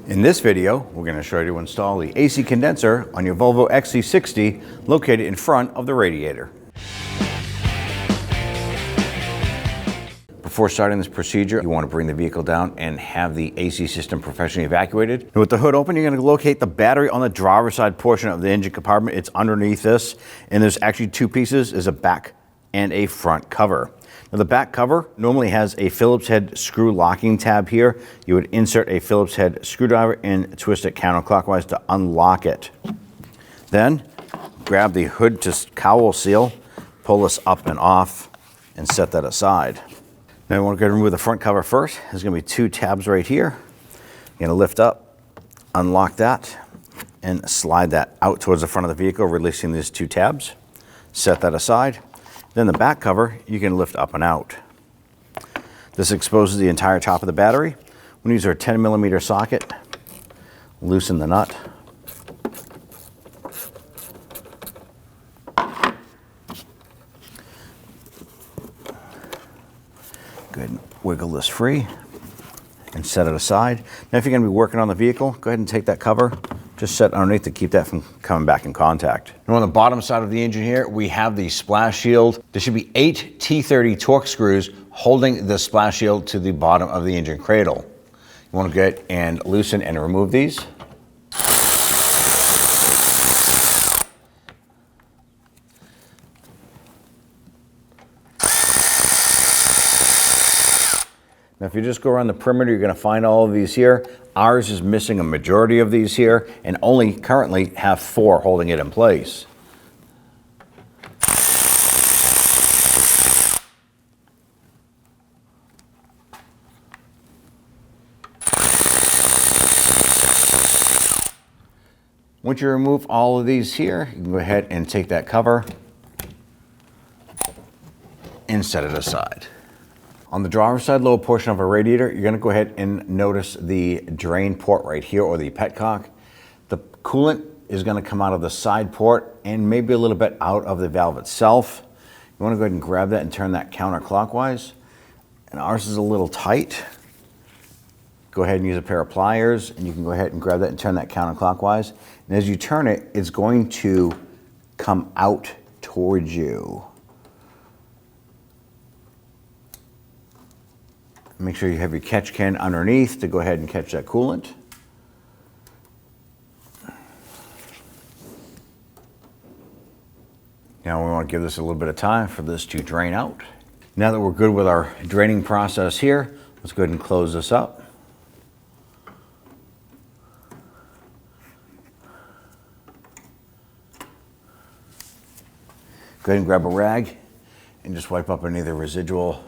In this video, we're going to show you to install the AC condenser on your Volvo XC60 located in front of the radiator. Before starting this procedure, you want to bring the vehicle down and have the AC system professionally evacuated. And with the hood open, you're going to locate the battery on the driver's side portion of the engine compartment. It's underneath this, and there's actually two pieces. There's a back and a front cover. Now the back cover normally has a Phillips head screw locking tab here. You would insert a Phillips head screwdriver and twist it counterclockwise to unlock it. Then grab the hood to cowl seal, pull this up and off, and set that aside. Now you want to go ahead and remove the front cover first. There's going to be two tabs right here. You're going to lift up, unlock that, and slide that out towards the front of the vehicle, releasing these two tabs. Set that aside. Then the back cover, you can lift up and out. This exposes the entire top of the battery. We're going to use our 10mm socket, loosen the nut. Go ahead and wiggle this free and set it aside. Now if you're going to be working on the vehicle, go ahead and take that cover, just set underneath to keep that from coming back in contact. Now on the bottom side of the engine here, we have the splash shield. There should be 8 T30 Torx screws holding the splash shield to the bottom of the engine cradle. You want to get and loosen and remove these. Now if you just go around the perimeter, you're going to find all of these here. Ours is missing a majority of these here and only currently have 4 holding it in place. Once you remove all of these here, you can go ahead and take that cover and set it aside. On the driver's side lower portion of a radiator, you're going to go ahead and notice the drain port right here, or the petcock. The coolant is going to come out of the side port and maybe a little bit out of the valve itself. You want to go ahead and grab that and turn that counterclockwise. And ours is a little tight. Go ahead and use a pair of pliers, and you can go ahead and grab that and turn that counterclockwise. And as you turn it, it's going to come out towards you. Make sure you have your catch can underneath to go ahead and catch that coolant. Now we want to give this a little bit of time for this to drain out. Now that we're good with our draining process here, let's go ahead and close this up. Go ahead and grab a rag and just wipe up any of the residual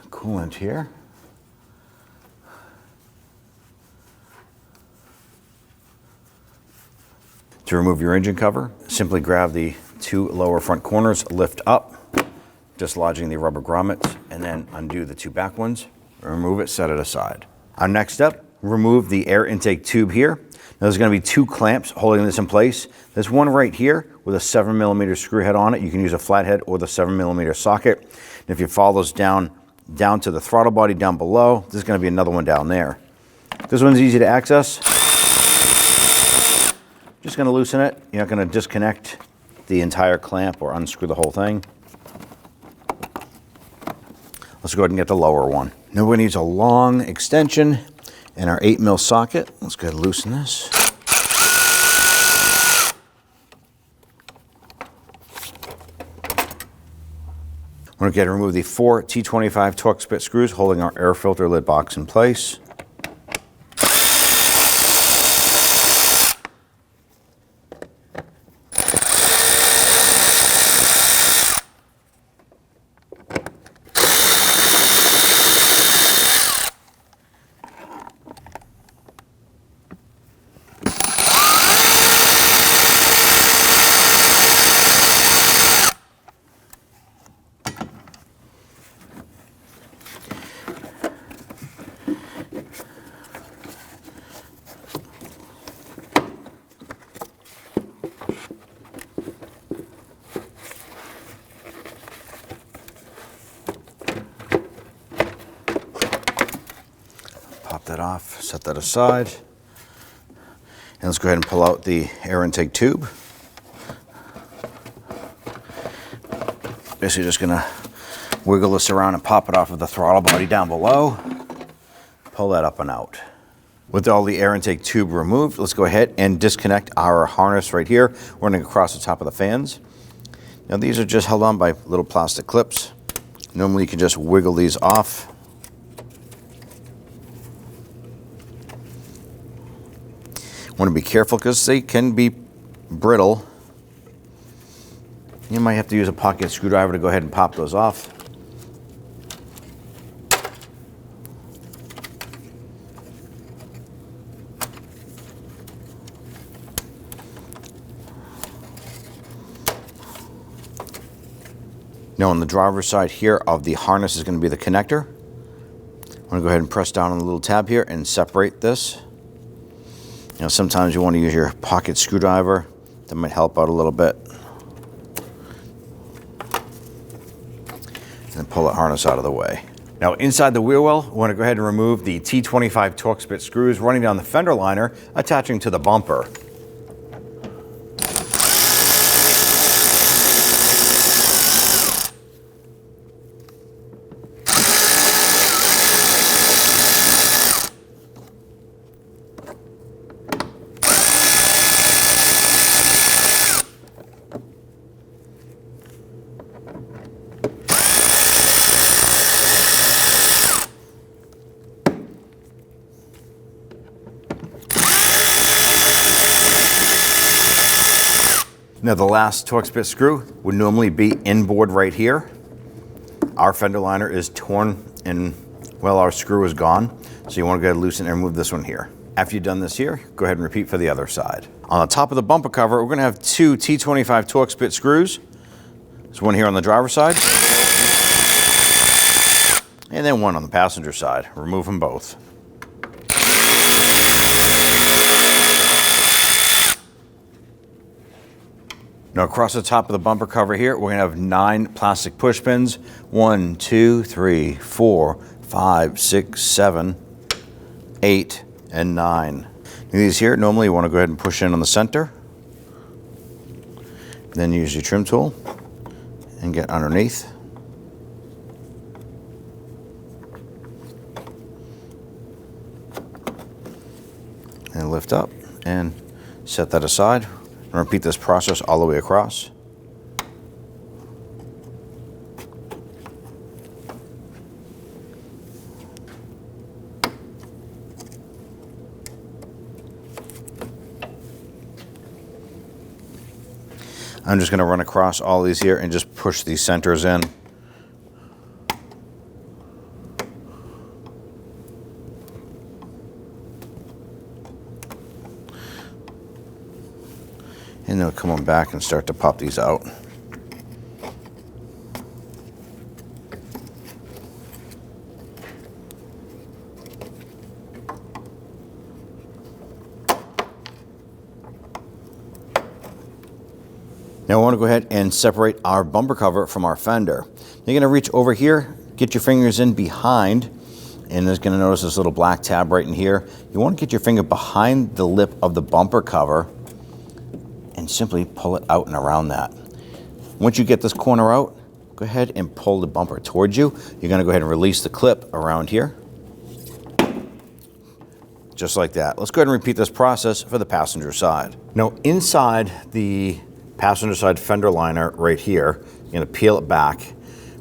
coolant here. To remove your engine cover, simply grab the 2 lower front corners, lift up, dislodging the rubber grommets, and then undo the 2 back ones. Remove it, set it aside. Our next step, remove the air intake tube here. Now there's going to be 2 clamps holding this in place. There's one right here with a 7mm screw head on it. You can use a flathead or the 7mm socket. And if you follow this down to the throttle body down below, there's going to be another one down there. This one's easy to access. Just going to loosen it. You're not going to disconnect the entire clamp or unscrew the whole thing. Let's go ahead and get the lower one. Now we're going to use a long extension and our 8mm socket. Let's go ahead and loosen this. We're going to get to remove the 4 T25 Torx bit screws holding our air filter lid box in place. that aside. And let's go ahead and pull out the air intake tube. Basically just gonna wiggle this around and pop it off of the throttle body down below. Pull that up and out. With all the air intake tube removed, let's go ahead and disconnect our harness right here. We're running across the top of the fans. Now these are just held on by little plastic clips. Normally you can just wiggle these off. Want to be careful because they can be brittle. You might have to use a pocket screwdriver to go ahead and pop those off. Now on the driver's side here of the harness is going to be the connector. I'm going to go ahead and press down on the little tab here and separate this. You know, sometimes you want to use your pocket screwdriver. That might help out a little bit. And pull the harness out of the way. Now inside the wheel well, we want to go ahead and remove the T25 Torx bit screws running down the fender liner, attaching to the bumper. Now the last Torx bit screw would normally be inboard right here. Our fender liner is torn and, well, our screw is gone. So you want to go ahead and loosen and remove this one here. After you've done this here, go ahead and repeat for the other side. On the top of the bumper cover, we're going to have two T25 Torx bit screws. There's one here on the driver's side. And then one on the passenger side. Remove them both. Now across the top of the bumper cover here, we're going to have 9 plastic push pins. 1, 2, 3, 4, 5, 6, 7, 8, and 9. These here, normally you want to go ahead and push in on the center. Then use your trim tool and get underneath. And lift up and set that aside. And repeat this process all the way across. I'm just going to run across all these here and just push these centers in. And then come on back and start to pop these out. Now I want to go ahead and separate our bumper cover from our fender. You're going to reach over here, get your fingers in behind, and there's going to notice this little black tab right in here. You want to get your finger behind the lip of the bumper cover and simply pull it out and around that. Once you get this corner out, go ahead and pull the bumper towards you. You're going to go ahead and release the clip around here. Just like that. Let's go ahead and repeat this process for the passenger side. Now inside the passenger side fender liner right here, you're going to peel it back.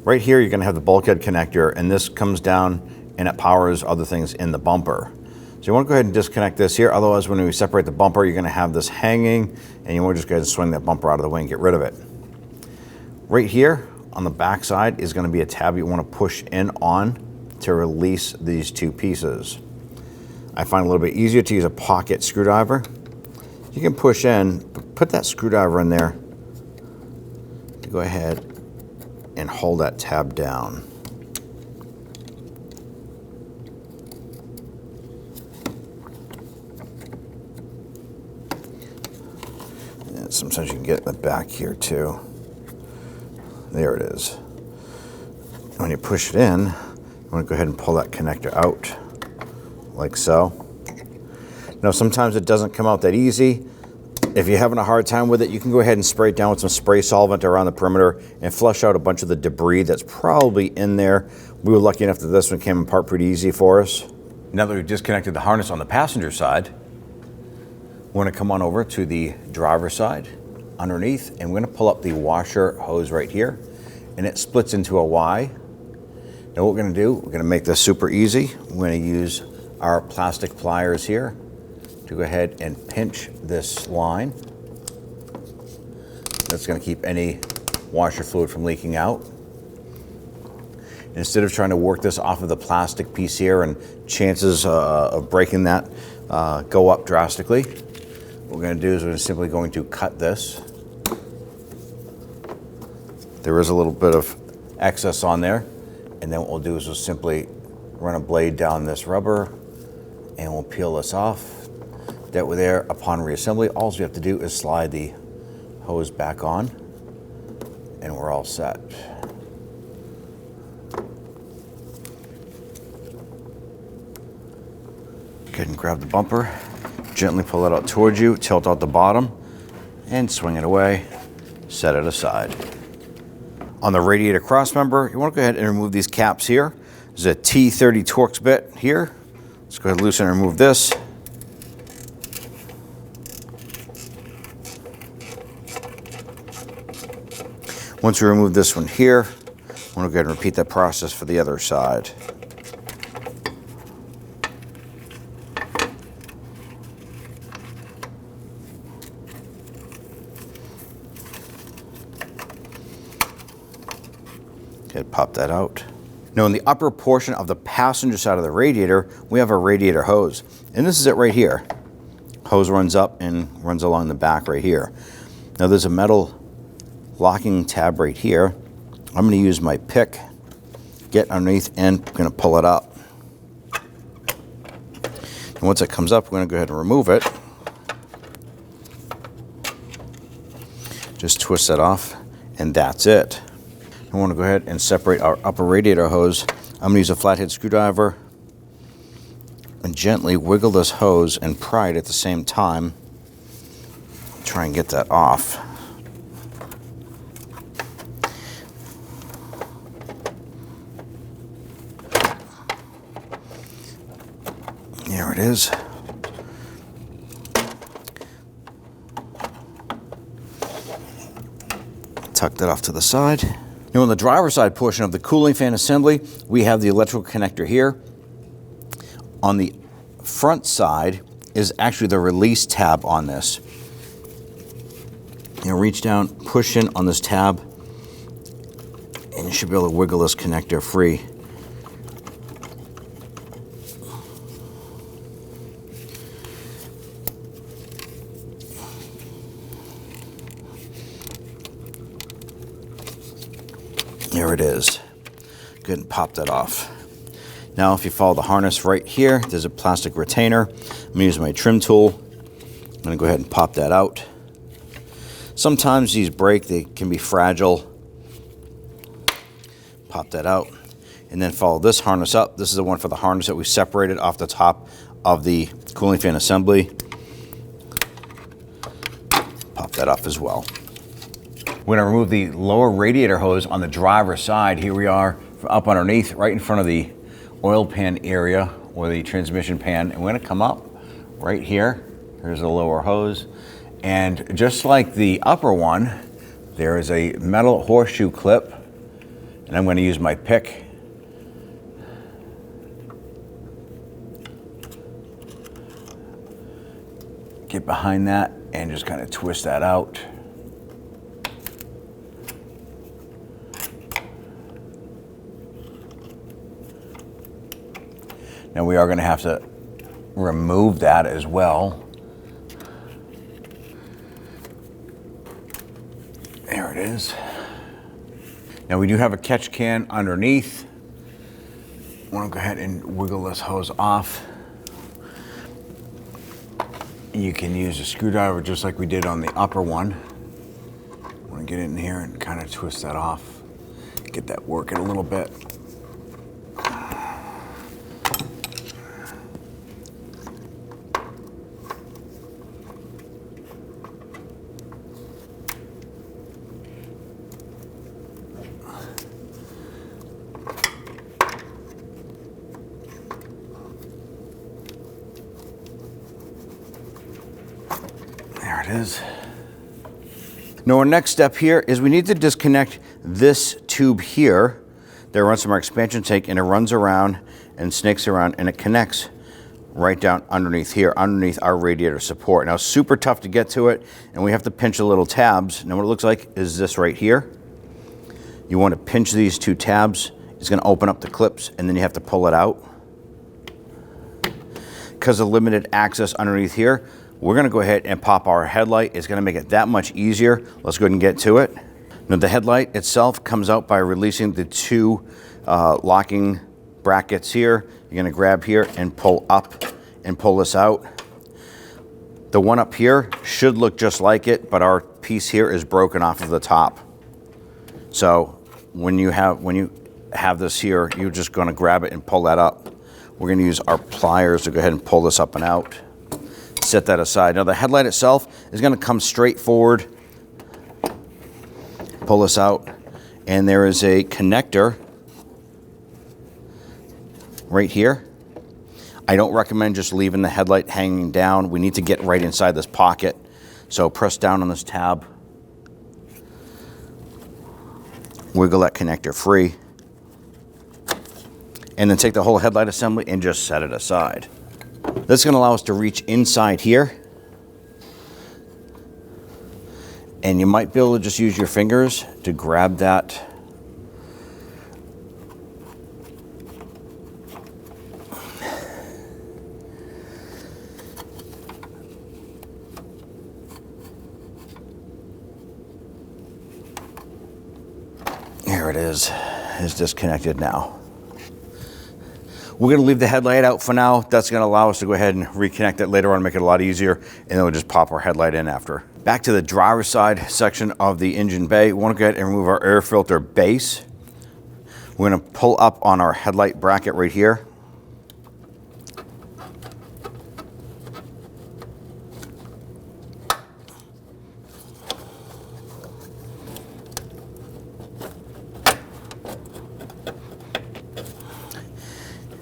Right here you're going to have the bulkhead connector, and this comes down and it powers other things in the bumper. So you want to go ahead and disconnect this here, otherwise when we separate the bumper you're going to have this hanging and you want to just go ahead and swing that bumper out of the way and get rid of it. Right here on the back side is going to be a tab you want to push in on to release these two pieces. I find it a little bit easier to use a pocket screwdriver. You can push in, but put that screwdriver in there to go ahead and hold that tab down. And sometimes you can get in the back here too. There it is. When you push it in, you want to go ahead and pull that connector out like so. Now, sometimes it doesn't come out that easy. If you're having a hard time with it, you can go ahead and spray it down with some spray solvent around the perimeter and flush out a bunch of the debris that's probably in there. We were lucky enough that this one came apart pretty easy for us. Now that we've disconnected the harness on the passenger side, we're going to come on over to the driver's side underneath, and we're going to pull up the washer hose right here, and it splits into a Y. Now what we're going to do, we're going to make this super easy. We're going to use our plastic pliers here to go ahead and pinch this line. That's going to keep any washer fluid from leaking out. Instead of trying to work this off of the plastic piece here, and chances of breaking that go up drastically, what we're going to do is we're simply going to cut this. There is a little bit of excess on there, and then what we'll do is we'll simply run a blade down this rubber and we'll peel this off. That way there, upon reassembly, all we have to do is slide the hose back on and we're all set. Go ahead and grab the bumper, gently pull it out towards you, tilt out the bottom, and swing it away, set it aside. On the radiator cross member, you want to go ahead and remove these caps here. There's a T30 Torx bit here. Let's go ahead and loosen and remove this. Once we remove this one here, I want to go ahead and repeat that process for the other side. Okay, pop that out. Now in the upper portion of the passenger side of the radiator, we have a radiator hose. And this is it right here. Hose runs up and runs along the back right here. Now there's a metal locking tab right here. I'm going to use my pick, get underneath, and I'm going to pull it up. And once it comes up, we're going to go ahead and remove it. Just twist that off, and that's it. I want to go ahead and separate our upper radiator hose. I'm going to use a flathead screwdriver and gently wiggle this hose and pry it at the same time. Try and get that off. There it is. Tuck that off to the side. Now on the driver's side portion of the cooling fan assembly, we have the electrical connector here. On the front side is actually the release tab on this. You know, reach down, push in on this tab, and you should be able to wiggle this connector free. There it is. Go ahead and pop that off. Now if you follow the harness right here, there's a plastic retainer. I'm going to use my trim tool. I'm going to go ahead and pop that out. Sometimes these break, they can be fragile. Pop that out. And then follow this harness up. This is the one for the harness that we separated off the top of the cooling fan assembly. Pop that off as well. We're going to remove the lower radiator hose on the driver's side. Here we are up underneath, right in front of the oil pan area or the transmission pan. And we're going to come up right here. Here's the lower hose. And just like the upper one, there is a metal horseshoe clip. And I'm going to use my pick. Get behind that and just kind of twist that out. Now we are going to have to remove that as well. There it is. Now we do have a catch can underneath. I want to go ahead and wiggle this hose off. You can use a screwdriver just like we did on the upper one. I want to get in here and kind of twist that off. Get that working a little bit. There it is. Now our next step here is we need to disconnect this tube here that runs from our expansion tank, and it runs around and snakes around and it connects right down underneath here, underneath our radiator support. Now it's super tough to get to it and we have to pinch the little tabs. Now what it looks like is this right here. You want to pinch these two tabs. It's going to open up the clips and then you have to pull it out. Because of limited access underneath here, we're going to go ahead and pop our headlight. It's going to make it that much easier. Let's go ahead and get to it. Now the headlight itself comes out by releasing the two locking brackets here. You're going to grab here and pull up and pull this out. The one up here should look just like it, but our piece here is broken off of the top. So when you have this here, you're just going to grab it and pull that up. We're going to use our pliers to go ahead and pull this up and out. Set that aside. Now the headlight itself is going to come straight forward. Pull this out, and there is a connector right here. I don't recommend just leaving the headlight hanging down. We need to get right inside this pocket. So press down on this tab. Wiggle that connector free. And then take the whole headlight assembly and just set it aside. This is going to allow us to reach inside here. And you might be able to just use your fingers to grab that. Here it is. It's disconnected now. We're going to leave the headlight out for now. That's going to allow us to go ahead and reconnect it later on and make it a lot easier. And then we'll just pop our headlight in after. Back to the driver's side section of the engine bay. We want to go ahead and remove our air filter base. We're going to pull up on our headlight bracket right here.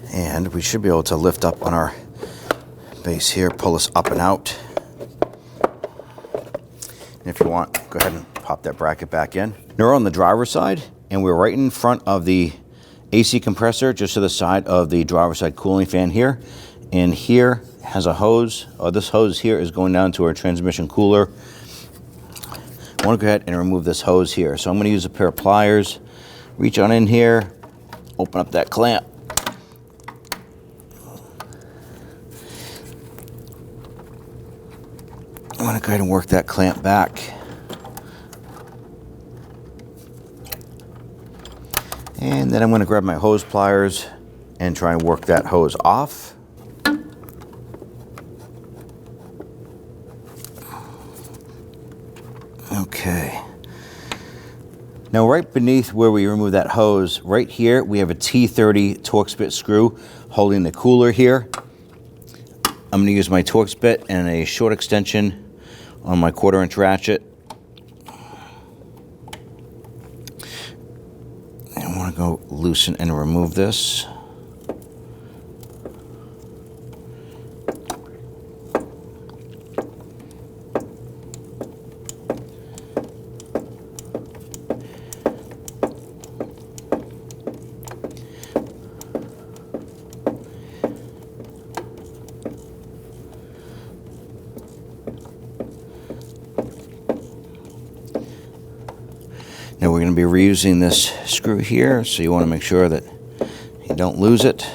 And we should be able to lift up on our base here, pull this up and out. And if you want, go ahead and pop that bracket back in. Now we're on the driver's side, and we're right in front of the AC compressor, just to the side of the driver's side cooling fan here. And here has a hose. This hose here is going down to our transmission cooler. I want to go ahead and remove this hose here. So I'm going to use a pair of pliers, reach on in here, open up that clamp. I'm going to go ahead and work that clamp back. And then I'm going to grab my hose pliers and try and work that hose off. Okay. Now right beneath where we remove that hose, right here, we have a T30 Torx bit screw holding the cooler here. I'm going to use my Torx bit and a short extension on my 1/4-inch ratchet. And I want to go loosen and remove this. Now we're going to be reusing this screw here, so you want to make sure that you don't lose it.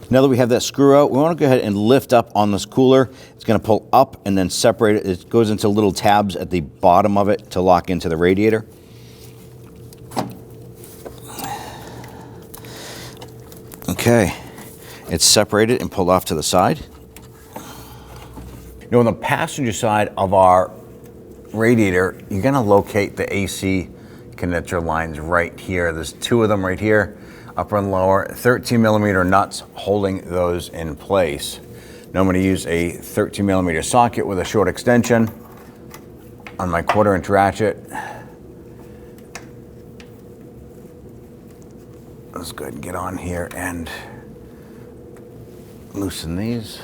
Now that we have that screw out, we want to go ahead and lift up on this cooler. It's going to pull up and then separate it. It goes into little tabs at the bottom of it to lock into the radiator. Okay. It's separated and pulled off to the side. Now on the passenger side of our radiator, you're going to locate the AC condenser lines right here. There's two of them right here, upper and lower, 13mm nuts holding those in place. Now I'm going to use a 13mm socket with a short extension on my 1/4-inch ratchet. Let's go ahead and get on here and loosen these.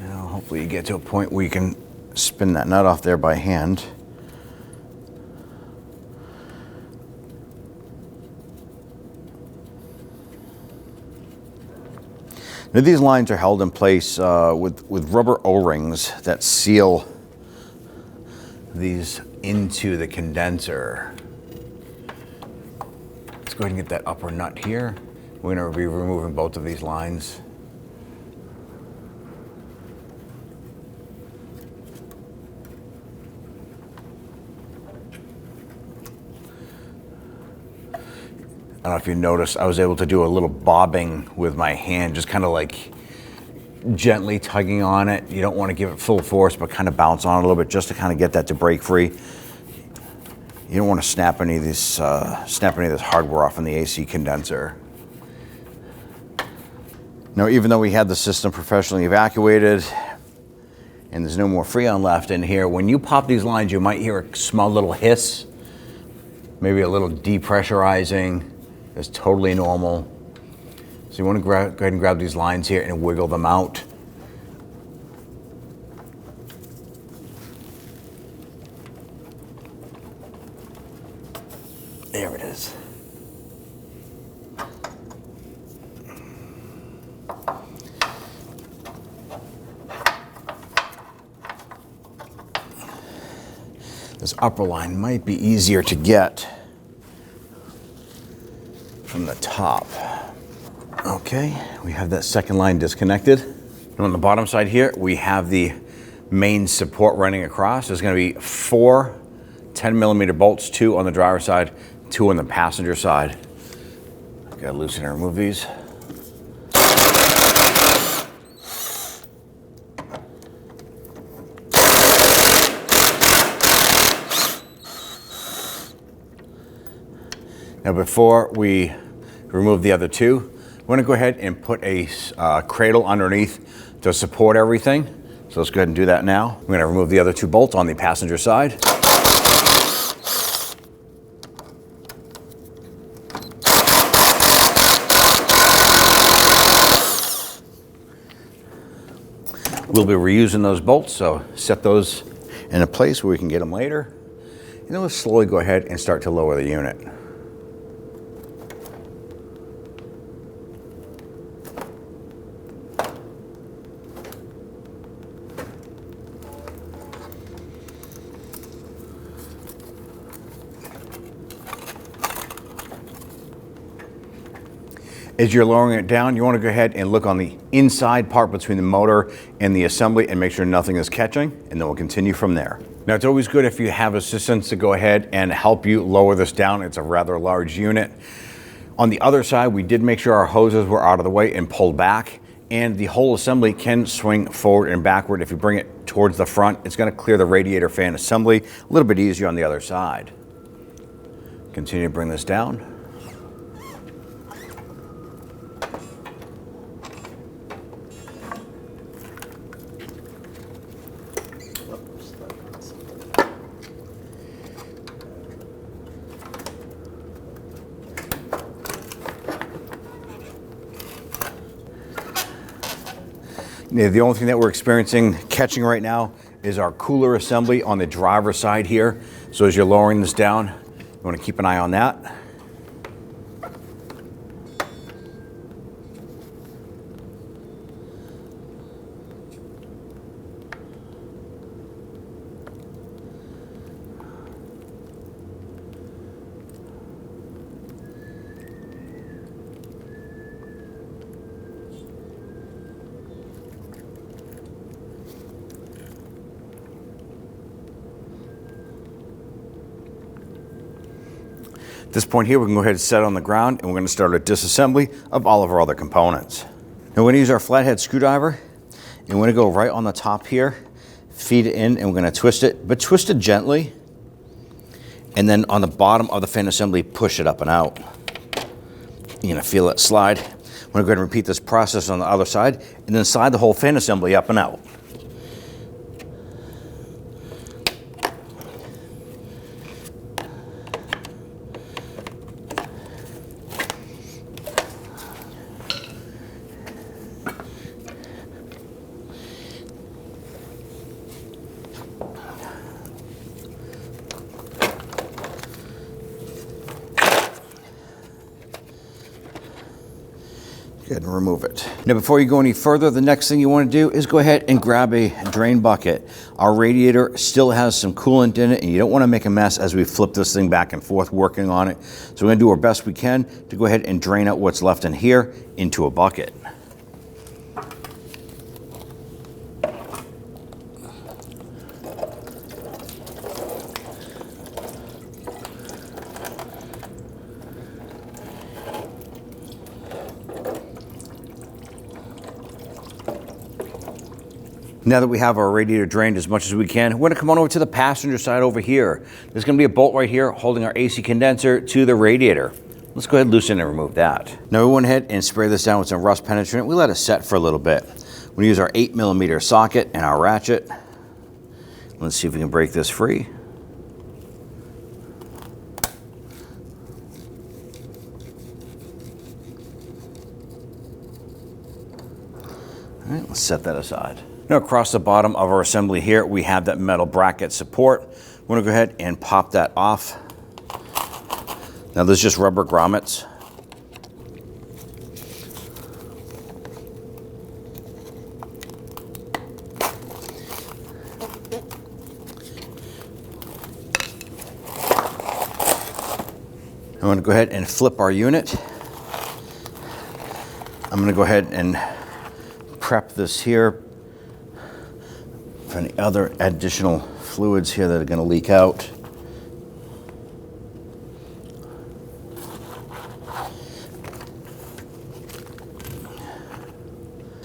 Now, hopefully you get to a point where you can spin that nut off there by hand. Now, these lines are held in place with rubber O-rings that seal these into the condenser. Let's go ahead and get that upper nut here. We're going to be removing both of these lines. I don't know if you noticed, I was able to do a little bobbing with my hand, just kind of like gently tugging on it. You don't want to give it full force, but kind of bounce on it a little bit just to kind of get that to break free. You don't want to snap any of this hardware off in the AC condenser. Now, even though we had the system professionally evacuated and there's no more Freon left in here, when you pop these lines, you might hear a small little hiss, maybe a little depressurizing. That's totally normal. So you want to go ahead and grab these lines here and wiggle them out. There it is. This upper line might be easier to get from the top. Okay, we have that second line disconnected. And on the bottom side here, we have the main support running across. There's going to be 4 10mm bolts, 2 on the driver's side, 2 on the passenger side. Gotta loosen and remove these. Now, before we remove the other 2, we're going to go ahead and put a cradle underneath to support everything. So let's go ahead and do that now. We're going to remove the other 2 bolts on the passenger side. We'll be reusing those bolts, so set those in a place where we can get them later. And then we'll slowly go ahead and start to lower the unit. As you're lowering it down, you want to go ahead and look on the inside part between the motor and the assembly and make sure nothing is catching, and then we'll continue from there. Now, it's always good if you have assistants to go ahead and help you lower this down. It's a rather large unit. On the other side, we did make sure our hoses were out of the way and pulled back, and the whole assembly can swing forward and backward. If you bring it towards the front, it's going to clear the radiator fan assembly a little bit easier on the other side. Continue to bring this down. The only thing that we're experiencing catching right now is our cooler assembly on the driver's side here. So as you're lowering this down, you want to keep an eye on that. At this point here, we can go ahead and set it on the ground, and we're going to start a disassembly of all of our other components. Now, we're going to use our flathead screwdriver, and we're going to go right on the top here, feed it in, and we're going to twist it, but twist it gently. And then on the bottom of the fan assembly, push it up and out. You're going to feel it slide. I'm going to go ahead and repeat this process on the other side, and then slide the whole fan assembly up and out. Go ahead and remove it. Now, before you go any further, the next thing you want to do is go ahead and grab a drain bucket. Our radiator still has some coolant in it, and you don't want to make a mess as we flip this thing back and forth working on it. So we're going to do our best we can to go ahead and drain out what's left in here into a bucket. Now that we have our radiator drained as much as we can, we're going to come on over to the passenger side over here. There's going to be a bolt right here holding our AC condenser to the radiator. Let's go ahead and loosen and remove that. Now we went ahead and spray this down with some rust penetrant. We let it set for a little bit. We're going to use our 8mm socket and our ratchet. Let's see if we can break this free. All right, let's set that aside. Now across the bottom of our assembly here, we have that metal bracket support. We're gonna go ahead and pop that off. Now this is just rubber grommets. I'm gonna go ahead and flip our unit. I'm gonna go ahead and prep this here for any other additional fluids here that are going to leak out.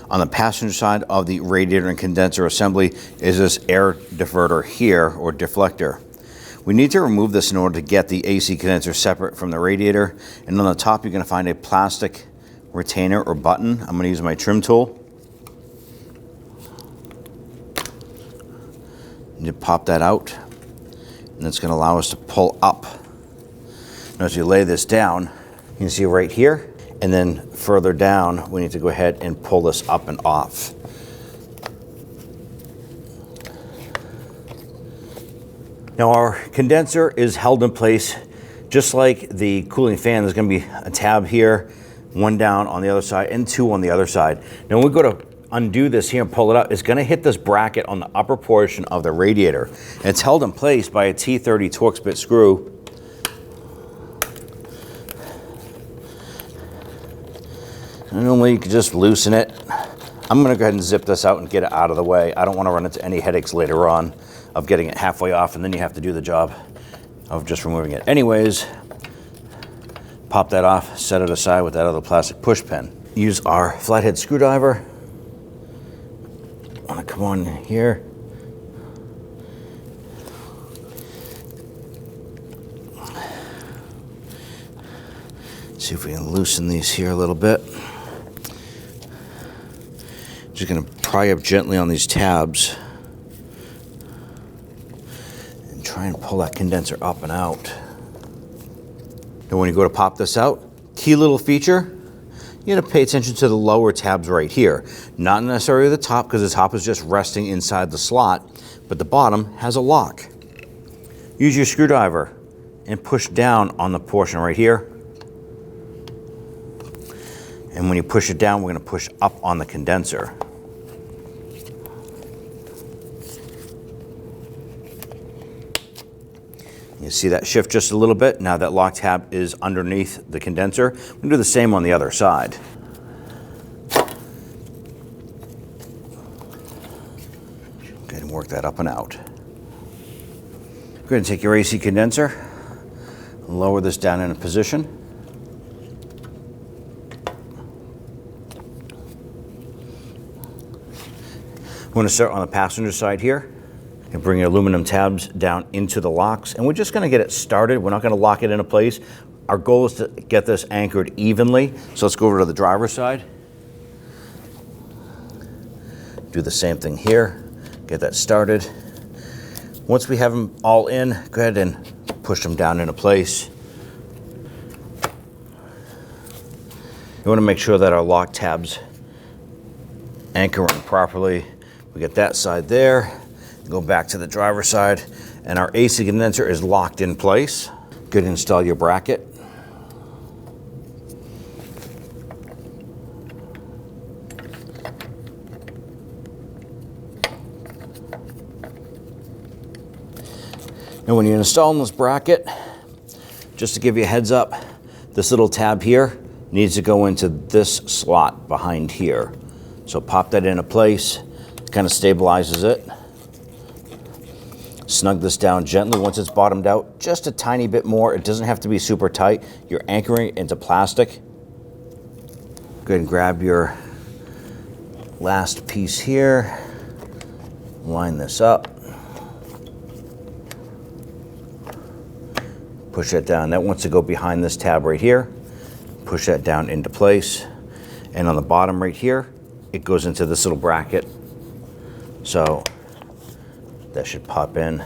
On the passenger side of the radiator and condenser assembly is this air diverter here, or deflector. We need to remove this in order to get the AC condenser separate from the radiator. And on the top, you're going to find a plastic retainer or button. I'm going to use my trim tool. You pop that out, and it's going to allow us to pull up. Now, as you lay this down, you can see right here, and then further down, we need to go ahead and pull this up and off. Now, our condenser is held in place just like the cooling fan. There's going to be a tab here, one down on the other side, and two on the other side. Now, when we go to undo this here and pull it up, it's going to hit this bracket on the upper portion of the radiator. And it's held in place by a T30 Torx bit screw. And normally you can just loosen it. I'm going to go ahead and zip this out and get it out of the way. I don't want to run into any headaches later on of getting it halfway off, and then you have to do the job of just removing it. Anyways, pop that off, set it aside with that other plastic push pin. Use our flathead screwdriver. I'm gonna come on here. See if we can loosen these here a little bit. Just gonna pry up gently on these tabs and try and pull that condenser up and out. And when you go to pop this out, key little feature, you gotta pay attention to the lower tabs right here. Not necessarily the top, because the top is just resting inside the slot, but the bottom has a lock. Use your screwdriver and push down on the portion right here. And when you push it down, we're gonna push up on the condenser. You see that shift just a little bit. Now that lock tab is underneath the condenser. We're gonna do the same on the other side. Go ahead and work that up and out. Go ahead and take your AC condenser, lower this down in a position. We're gonna start on the passenger side here. And bring your aluminum tabs down into the locks, and we're just going to get it started. We're not going to lock it into place. Our goal is to get this anchored evenly. So let's go over to the driver's side. Do the same thing here. Get that started. Once we have them all in, go ahead and push them down into place. You want to make sure that our lock tabs anchor in properly. We get that side there. Go back to the driver's side, and our AC condenser is locked in place. Good, install your bracket. And when you're installing this bracket, just to give you a heads up, this little tab here needs to go into this slot behind here. So pop that into place, kind of stabilizes it. Snug this down gently once it's bottomed out, just a tiny bit more. It doesn't have to be super tight. You're anchoring it into plastic. Go ahead and grab your last piece here, line this up. Push that down. That wants to go behind this tab right here. Push that down into place. And on the bottom right here, it goes into this little bracket. So that should pop in.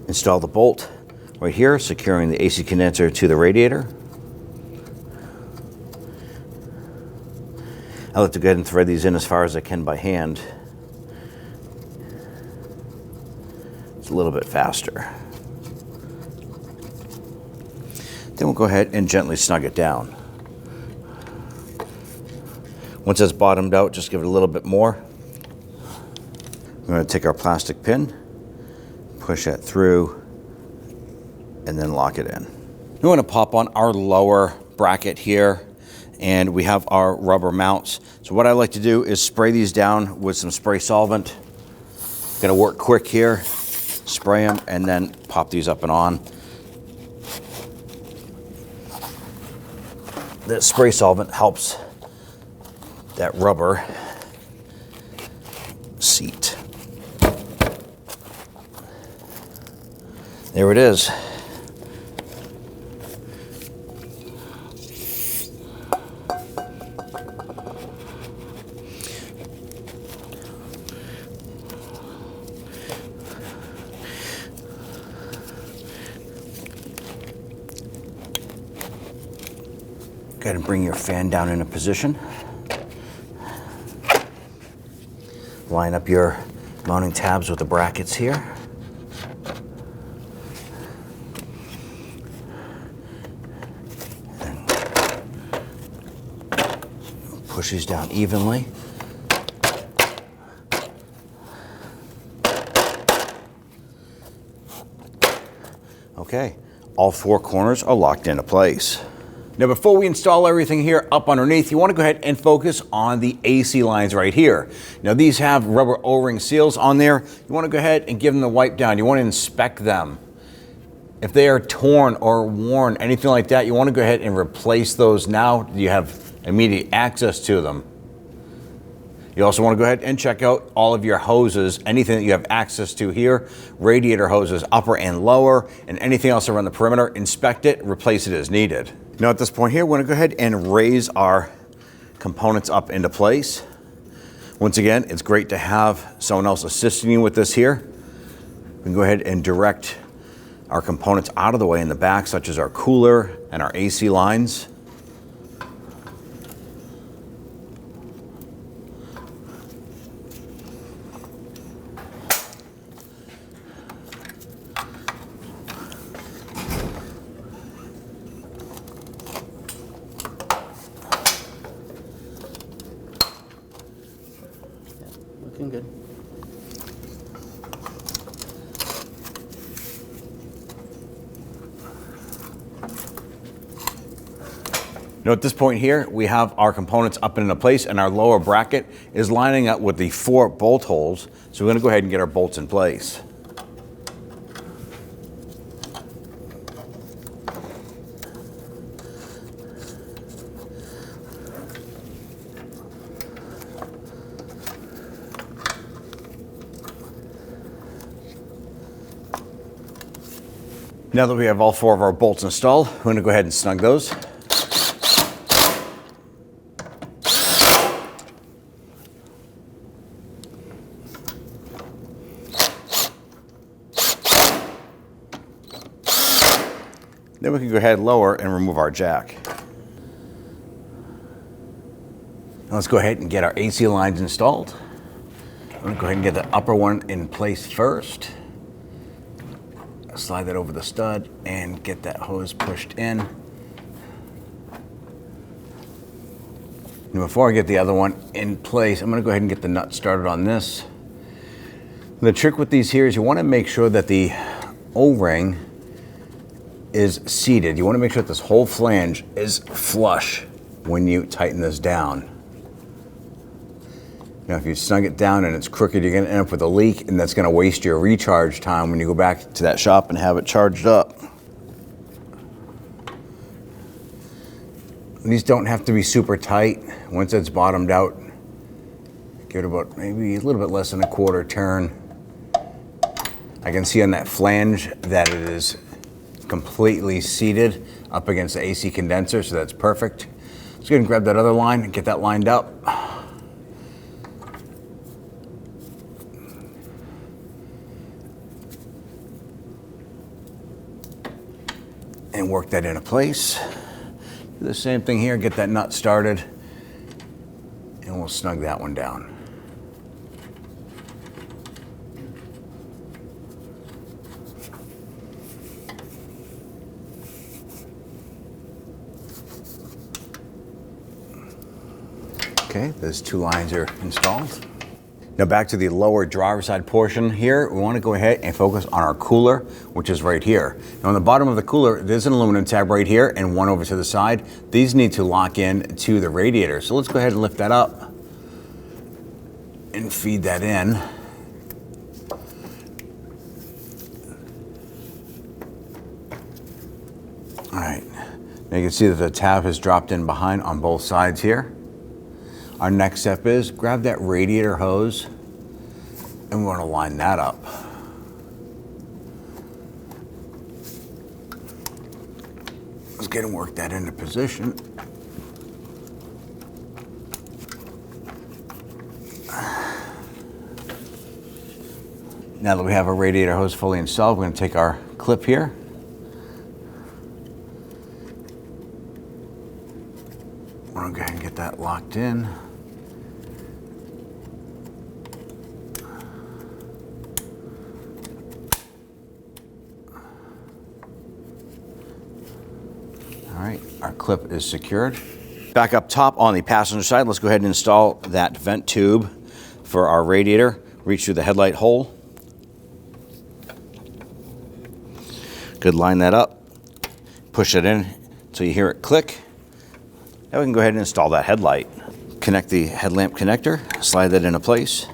Install the bolt right here, securing the AC condenser to the radiator. I like to go ahead and thread these in as far as I can by hand. A little bit faster. Then we'll go ahead and gently snug it down. Once it's bottomed out, just give it a little bit more. We're going to take our plastic pin, push that through, and then lock it in. We want to pop on our lower bracket here, and we have our rubber mounts. So what I like to do is spray these down with some spray solvent. Gonna work quick here. Spray them and then pop these up and on. The spray solvent helps that rubber seat. There it is. Go ahead and bring your fan down into position. Line up your mounting tabs with the brackets here. And push these down evenly. Okay, all four corners are locked into place. Now, before we install everything here up underneath, you want to go ahead and focus on the AC lines right here. Now, these have rubber O-ring seals on there. You want to go ahead and give them the wipe down. You want to inspect them. If they are torn or worn, anything like that, you want to go ahead and replace those now. You have immediate access to them. You also want to go ahead and check out all of your hoses, anything that you have access to here, radiator hoses, upper and lower, and anything else around the perimeter. Inspect it, replace it as needed. Now at this point here, we're going to go ahead and raise our components up into place. Once again, it's great to have someone else assisting you with this here. We can go ahead and direct our components out of the way in the back, such as our cooler and our AC lines. Looking good. Now at this point here, we have our components up into place and our lower bracket is lining up with the 4 bolt holes. So we're going to go ahead and get our bolts in place. Now that we have all 4 of our bolts installed, we're going to go ahead and snug those. Then we can go ahead and lower and remove our jack. Now let's go ahead and get our AC lines installed. I'm going to go ahead and get the upper one in place first. Slide that over the stud and get that hose pushed in. And before I get the other one in place, I'm going to go ahead and get the nut started on this. The trick with these here is you want to make sure that the O-ring is seated. You want to make sure that this whole flange is flush when you tighten this down. Now, if you snug it down and it's crooked, you're going to end up with a leak, and that's going to waste your recharge time when you go back to that shop and have it charged up. These don't have to be super tight. Once it's bottomed out, give it about maybe a little bit less than a quarter turn. I can see on that flange that it is completely seated up against the AC condenser, so that's perfect. Let's go ahead and grab that other line and get that lined up. And work that into place. Do the same thing here, get that nut started, and we'll snug that one down. Okay, those 2 lines are installed. Now back to the lower driver's side portion here, we want to go ahead and focus on our cooler, which is right here. Now on the bottom of the cooler, there's an aluminum tab right here and one over to the side. These need to lock in to the radiator. So let's go ahead and lift that up and feed that in. All right, now you can see that the tab has dropped in behind on both sides here. Our next step is grab that radiator hose and we want to line that up. Let's get and work that into position. Now that we have our radiator hose fully installed, we're going to take our clip here. We're going to go ahead and get that locked in. All right, our clip is secured. Back up top on the passenger side, let's go ahead and install that vent tube for our radiator. Reach through the headlight hole. Good, line that up. Push it in until you hear it click. Now we can go ahead and install that headlight. Connect the headlamp connector, slide that into place.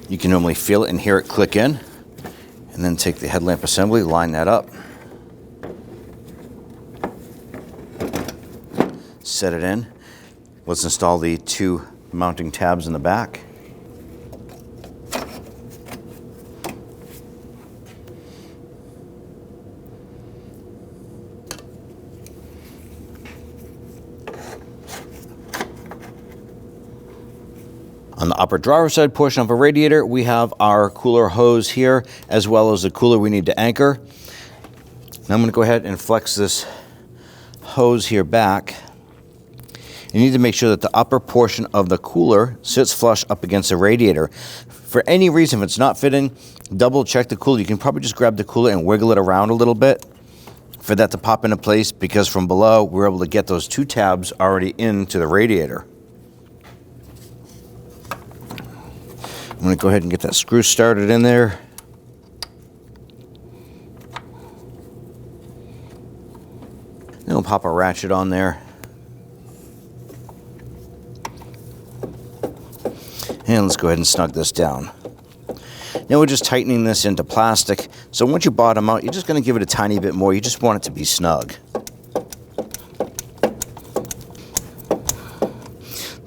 You can normally feel it and hear it click in. And then take the headlamp assembly, line that up. Set it in. Let's install the 2 mounting tabs in the back. On the upper driver's side portion of a radiator, we have our cooler hose here, as well as the cooler we need to anchor. Now I'm going to go ahead and flex this hose here back. You need to make sure that the upper portion of the cooler sits flush up against the radiator. For any reason, if it's not fitting, double check the cooler. You can probably just grab the cooler and wiggle it around a little bit for that to pop into place, because from below, we're able to get those 2 tabs already into the radiator. I'm going to go ahead and get that screw started in there. Then we'll pop a ratchet on there. And let's go ahead and snug this down. Now we're just tightening this into plastic. So once you bottom out, you're just going to give it a tiny bit more. You just want it to be snug.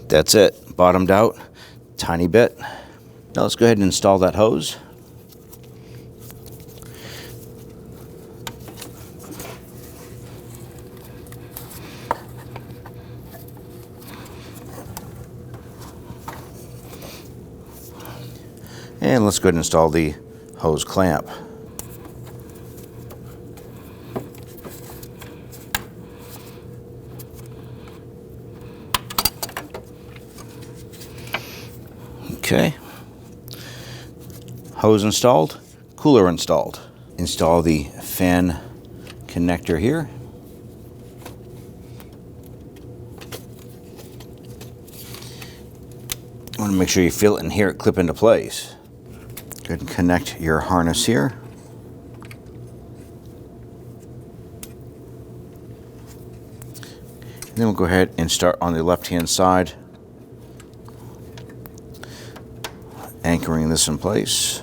That's it, bottomed out, tiny bit. Now let's go ahead and install that hose. And let's go ahead and install the hose clamp. Okay. Hose installed, cooler installed. Install the fan connector here. You want to make sure you feel it and hear it clip into place. Go ahead and connect your harness here. And then we'll go ahead and start on the left-hand side, anchoring this in place.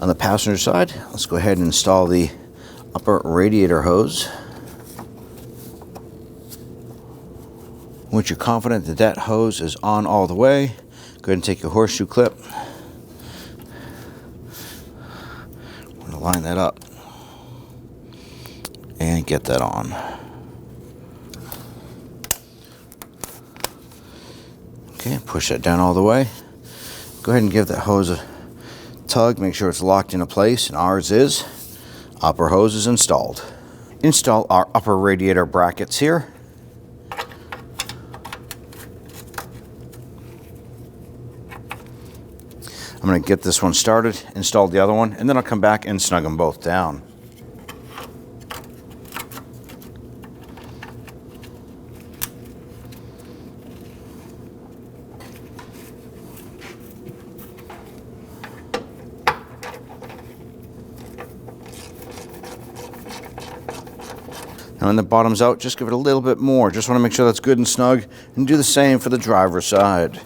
On the passenger side, let's go ahead and install the upper radiator hose. Once you're confident that that hose is on all the way, go ahead and take your horseshoe clip. I'm going to line that up and get that on. Okay, push that down all the way. Go ahead and give that hose a tug, make sure it's locked into place, and ours is. Upper hose is installed. Install our upper radiator brackets here. I'm going to get this one started, install the other one, and then I'll come back and snug them both down. Now when the bottom's out, just give it a little bit more. Just want to make sure that's good and snug, and do the same for the driver's side.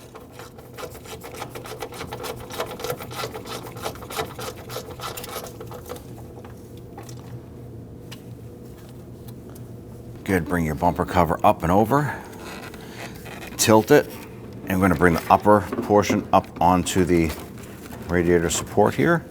Good, bring your bumper cover up and over, tilt it, and we're going to bring the upper portion up onto the radiator support here.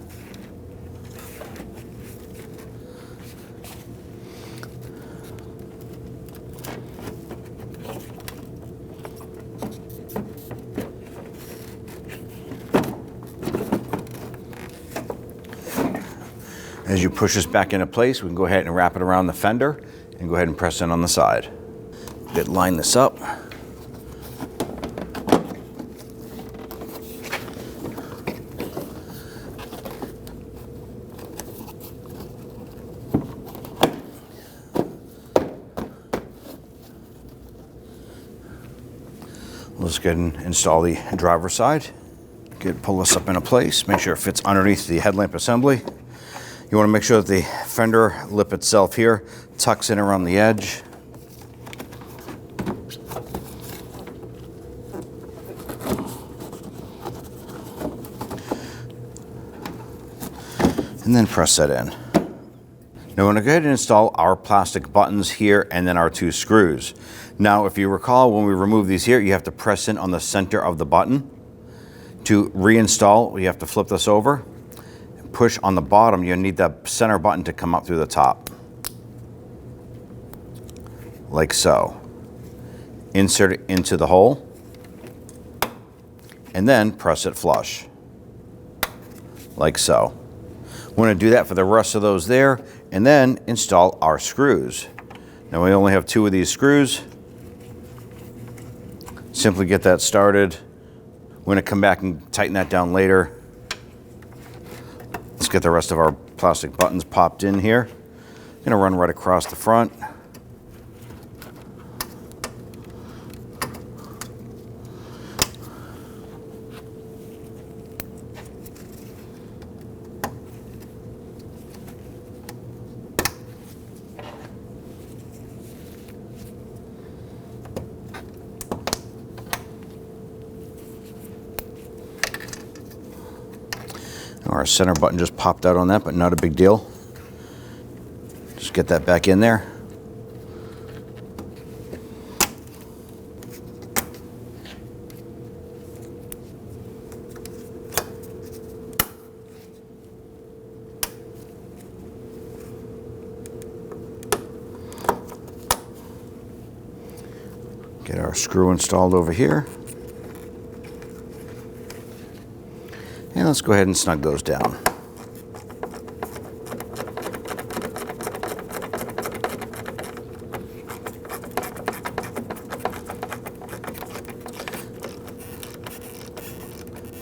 As you push this back into place, we can go ahead and wrap it around the fender and go ahead and press in on the side. Good, line this up. Let's go ahead and install the driver's side. Good, pull this up into place. Make sure it fits underneath the headlamp assembly. You want to make sure that the fender lip itself here tucks in around the edge. And then press that in. Now we're going to go ahead and install our plastic buttons here and then our two screws. Now if you recall, when we remove these here, you have to press in on the center of the button. To reinstall, we have to flip this over. Push on the bottom, you need the center button to come up through the top. Like so. Insert it into the hole. And then press it flush. Like so. We're going to do that for the rest of those there, and then install our screws. Now we only have 2 of these screws. Simply get that started. We're going to come back and tighten that down later. Let's get the rest of our plastic buttons popped in here. I'm going to run right across the front. Our center button just popped out on that, but not a big deal. Just get that back in there. Get our screw installed over here. And let's go ahead and snug those down.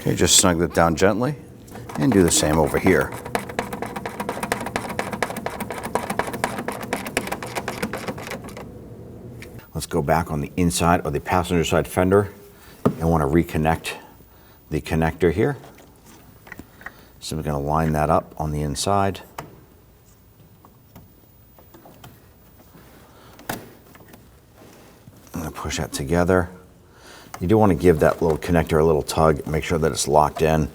Okay, just snug that down gently and do the same over here. Let's go back on the inside of the passenger side fender and want to reconnect the connector here. So we're going to line that up on the inside. I'm going to push that together. You do want to give that little connector a little tug, make sure that it's locked in.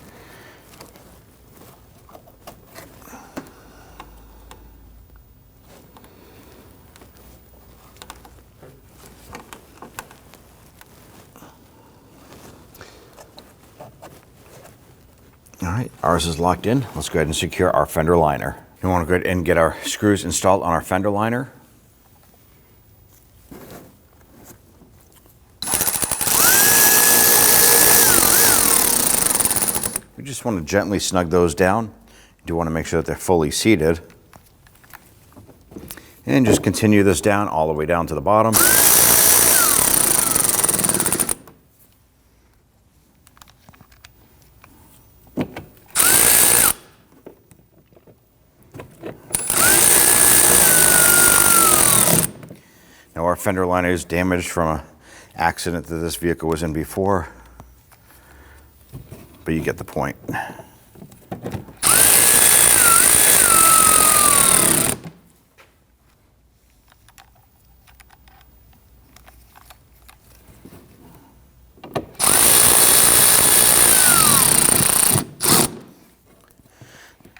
All right, ours is locked in. Let's go ahead and secure our fender liner. We want to go ahead and get our screws installed on our fender liner. We just want to gently snug those down. You do want to make sure that they're fully seated. And just continue this down all the way down to the bottom. Now our fender liner is damaged from an accident that this vehicle was in before, but you get the point.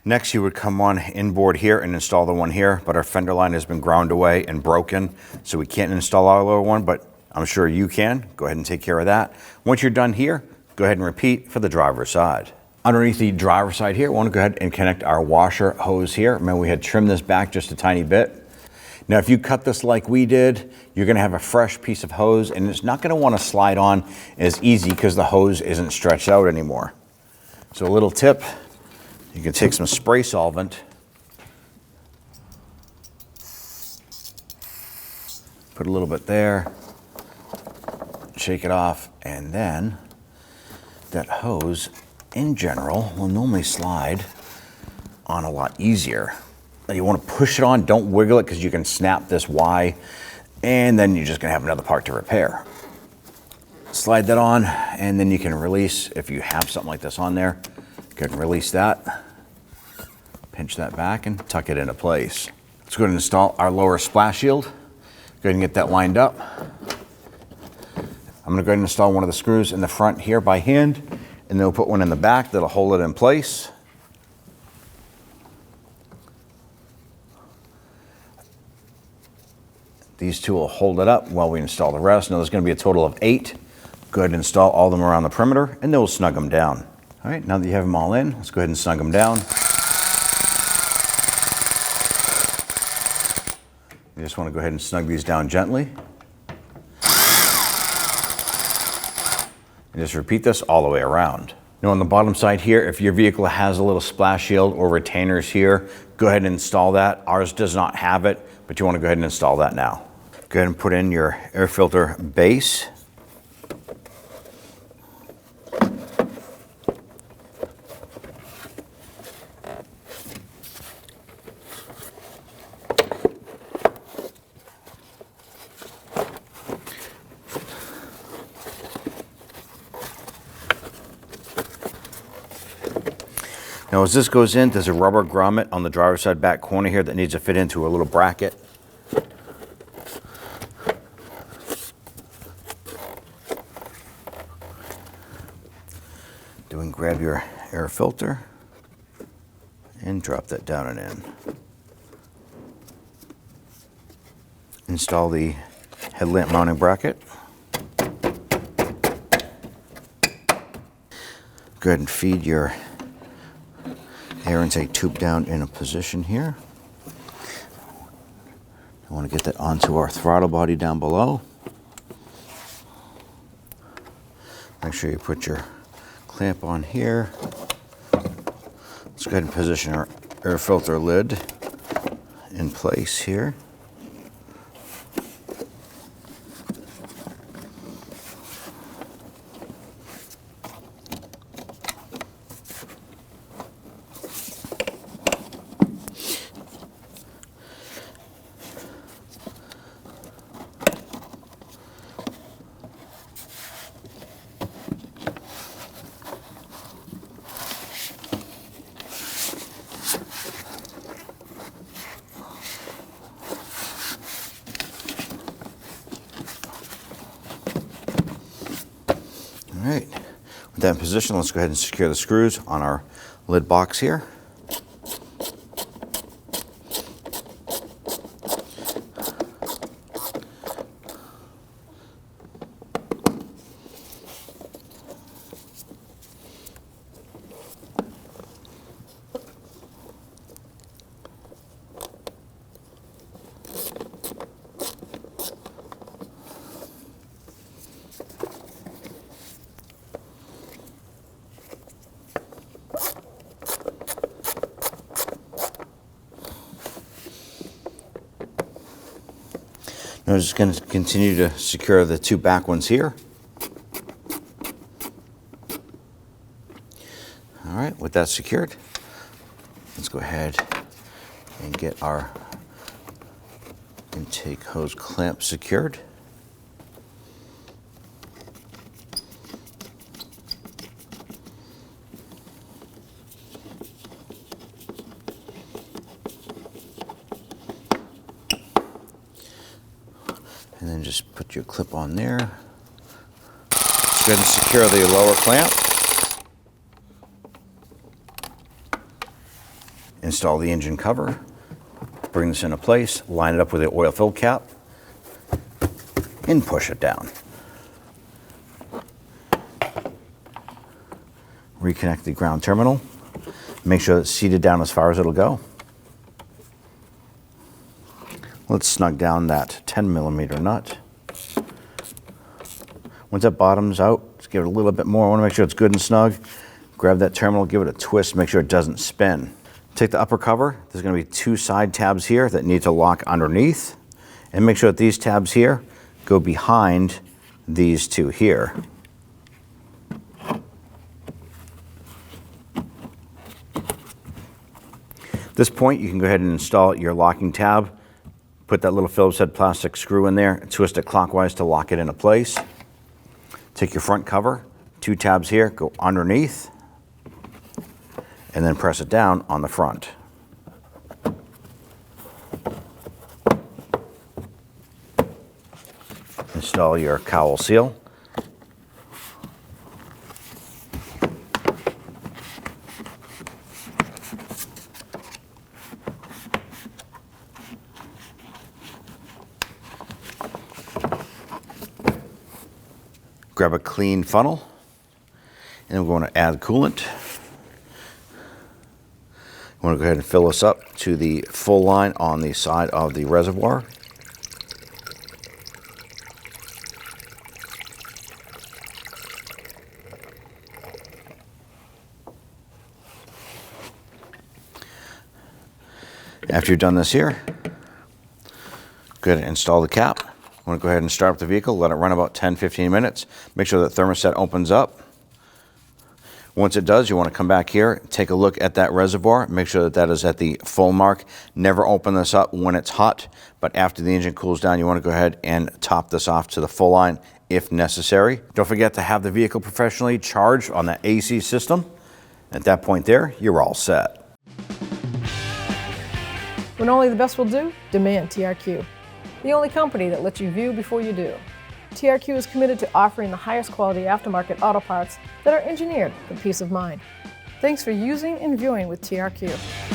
Next, you would come on inboard here and install the one here, but our fender line has been ground away and broken, so we can't install our lower one, but I'm sure you can. Go ahead and take care of that. Once you're done here, go ahead and repeat for the driver's side. Underneath the driver's side here, we want to go ahead and connect our washer hose here. Remember, we had trimmed this back just a tiny bit. Now, if you cut this like we did, you're going to have a fresh piece of hose, and it's not going to want to slide on as easy because the hose isn't stretched out anymore. So a little tip. You can take some spray solvent, put a little bit there, shake it off, and then that hose in general will normally slide on a lot easier. Now you want to push it on, don't wiggle it because you can snap this Y, and then you're just going to have another part to repair. Slide that on, and then you can release, if you have something like this on there, go ahead and release that. Pinch that back and tuck it into place. Let's go ahead and install our lower splash shield. Go ahead and get that lined up. I'm going to go ahead and install one of the screws in the front here by hand, and then we'll put one in the back that'll hold it in place. These two will hold it up while we install the rest. Now there's going to be a total of 8. Go ahead and install all of them around the perimeter, and then we'll snug them down. All right, now that you have them all in, let's go ahead and snug them down. You just want to go ahead and snug these down gently. And just repeat this all the way around. Now on the bottom side here, if your vehicle has a little splash shield or retainers here, go ahead and install that. Ours does not have it, but you want to go ahead and install that now. Go ahead and put in your air filter base. Now as this goes in, there's a rubber grommet on the driver's side back corner here that needs to fit into a little bracket. Grab your air filter and drop that down and in. Install the headlamp mounting bracket. Go ahead and feed your air intake tube down in a position here. I want to get that onto our throttle body down below. sure you put your clamp on here. Let's go ahead and position our air filter lid in place here. All right, with that in position, let's go ahead and secure the screws on our lid box here. Now I'm just going to continue to secure the two back ones here. All right, with that secured, let's go ahead and get our intake hose clamp secured. And then just put your clip on there. Let's go ahead and secure the lower clamp. Install the engine cover. Bring this into place, line it up with the oil fill cap, and push it down. Reconnect the ground terminal. Make sure it's seated down as far as it'll go. Let's snug down that 10mm nut. Once that bottoms out, just give it a little bit more. I want to make sure it's good and snug. Grab that terminal, give it a twist, make sure it doesn't spin. Take the upper cover. There's going to be two side tabs here that need to lock underneath. And make sure that these tabs here go behind these two here. At this point, you can go ahead and install your locking tab. Put that little Phillips head plastic screw in there and twist it clockwise to lock it into place. Take your front cover, two tabs here, go underneath, and then press it down on the front. Install your cowl seal. Grab a clean funnel, and we're going to add coolant. We want to go ahead and fill this up to the full line on the side of the reservoir. After you've done this here, go ahead and install the cap. I want to go ahead and start up the vehicle, let it run about 10-15 minutes. Make sure that thermostat opens up. Once it does, you want to come back here, take a look at that reservoir, make sure that that is at the full mark. Never open this up when it's hot, but after the engine cools down, you want to go ahead and top this off to the full line if necessary. Don't forget to have the vehicle professionally charged on the AC system. At that point there, you're all set. When only the best will do, demand TRQ. The only company that lets you view before you do. TRQ is committed to offering the highest quality aftermarket auto parts that are engineered for peace of mind. Thanks for using and viewing with TRQ.